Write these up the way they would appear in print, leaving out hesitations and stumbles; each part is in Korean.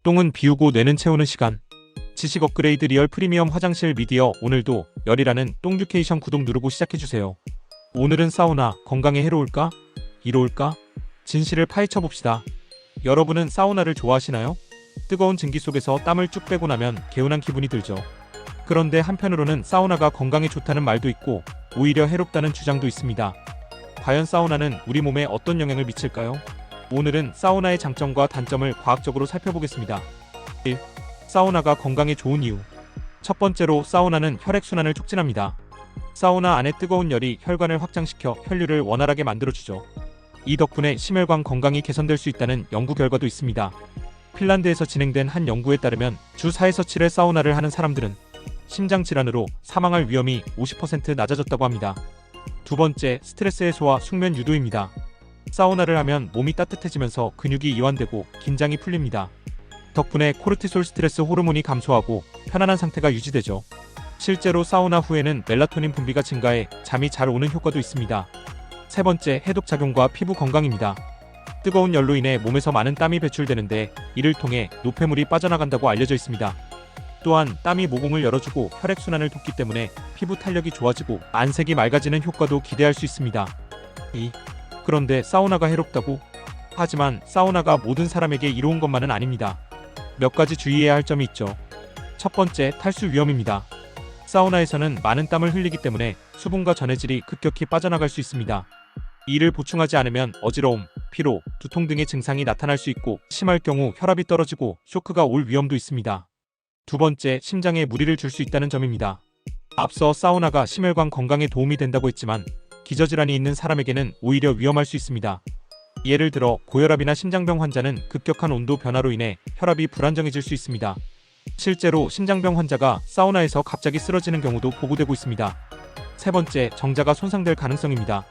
똥은 비우고 뇌는 채우는 시간. 지식 업그레이드 리얼 프리미엄 화장실 미디어. 오늘도 열이라는 똥듀케이션 구독 누르고 시작해주세요. 오늘은 사우나 건강에 해로울까? 이로울까? 진실을 파헤쳐 봅시다. 여러분은 사우나를 좋아하시나요? 뜨거운 증기 속에서 땀을 쭉 빼고 나면 개운한 기분이 들죠. 그런데 한편으로는 사우나가 건강에 좋다는 말도 있고 오히려 해롭다는 주장도 있습니다. 과연 사우나는 우리 몸에 어떤 영향을 미칠까요? 오늘은 사우나의 장점과 단점을 과학적으로 살펴보겠습니다. 1. 사우나가 건강에 좋은 이유. 첫 번째로 사우나는 혈액순환을 촉진합니다. 사우나 안의 뜨거운 열이 혈관을 확장시켜 혈류를 원활하게 만들어주죠. 이 덕분에 심혈관 건강이 개선될 수 있다는 연구 결과도 있습니다. 핀란드에서 진행된 한 연구에 따르면 주 4에서 7회 사우나를 하는 사람들은 심장질환으로 사망할 위험이 50% 낮아졌다고 합니다. 두 번째, 스트레스 해소와 숙면 유도입니다. 사우나를 하면 몸이 따뜻해지면서 근육이 이완되고 긴장이 풀립니다. 덕분에 코르티솔 스트레스 호르몬이 감소하고 편안한 상태가 유지되죠. 실제로 사우나 후에는 멜라토닌 분비가 증가해 잠이 잘 오는 효과도 있습니다. 세 번째, 해독 작용과 피부 건강입니다. 뜨거운 열로 인해 몸에서 많은 땀이 배출되는데 이를 통해 노폐물이 빠져나간다고 알려져 있습니다. 또한 땀이 모공을 열어주고 혈액순환을 돕기 때문에 피부 탄력이 좋아지고 안색이 맑아지는 효과도 기대할 수 있습니다. 2. 그런데 사우나가 해롭다고? 하지만 사우나가 모든 사람에게 이로운 것만은 아닙니다. 몇 가지 주의해야 할 점이 있죠. 첫 번째, 탈수 위험입니다. 사우나에서는 많은 땀을 흘리기 때문에 수분과 전해질이 급격히 빠져나갈 수 있습니다. 이를 보충하지 않으면 어지러움, 피로, 두통 등의 증상이 나타날 수 있고 심할 경우 혈압이 떨어지고 쇼크가 올 위험도 있습니다. 두 번째, 심장에 무리를 줄 수 있다는 점입니다. 앞서 사우나가 심혈관 건강에 도움이 된다고 했지만 기저질환이 있는 사람에게는 오히려 위험할 수 있습니다. 예를 들어 고혈압이나 심장병 환자는 급격한 온도 변화로 인해 혈압이 불안정해질 수 있습니다. 실제로 심장병 환자가 사우나에서 갑자기 쓰러지는 경우도 보고되고 있습니다. 세 번째, 정자가 손상될 가능성입니다.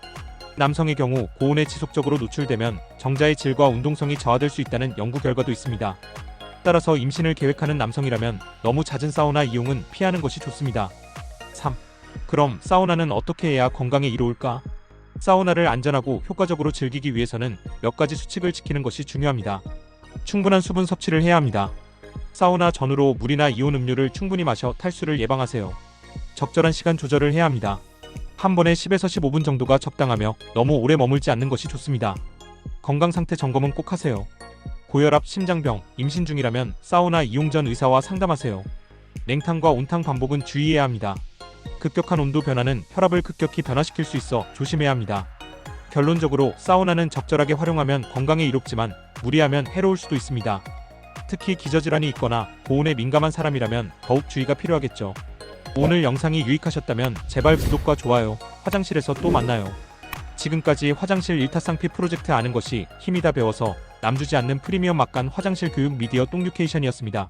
남성의 경우 고온에 지속적으로 노출되면 정자의 질과 운동성이 저하될 수 있다는 연구 결과도 있습니다. 따라서 임신을 계획하는 남성이라면 너무 잦은 사우나 이용은 피하는 것이 좋습니다. 3. 그럼 사우나는 어떻게 해야 건강에 이로울까? 사우나를 안전하고 효과적으로 즐기기 위해서는 몇 가지 수칙을 지키는 것이 중요합니다. 충분한 수분 섭취를 해야 합니다. 사우나 전후로 물이나 이온 음료를 충분히 마셔 탈수를 예방하세요. 적절한 시간 조절을 해야 합니다. 한 번에 10에서 15분 정도가 적당하며 너무 오래 머물지 않는 것이 좋습니다. 건강 상태 점검은 꼭 하세요. 고혈압, 심장병, 임신 중이라면 사우나 이용 전 의사와 상담하세요. 냉탕과 온탕 반복은 주의해야 합니다. 급격한 온도 변화는 혈압을 급격히 변화시킬 수 있어 조심해야 합니다. 결론적으로 사우나는 적절하게 활용하면 건강에 이롭지만 무리하면 해로울 수도 있습니다. 특히 기저질환이 있거나 고온에 민감한 사람이라면 더욱 주의가 필요하겠죠. 오늘 영상이 유익하셨다면 제발 구독과 좋아요, 화장실에서 또 만나요. 지금까지 화장실 일타쌍피 프로젝트 아는 것이 힘이다 배워서 남주지 않는 프리미엄 막간 화장실 교육 미디어 똥듀케이션이었습니다.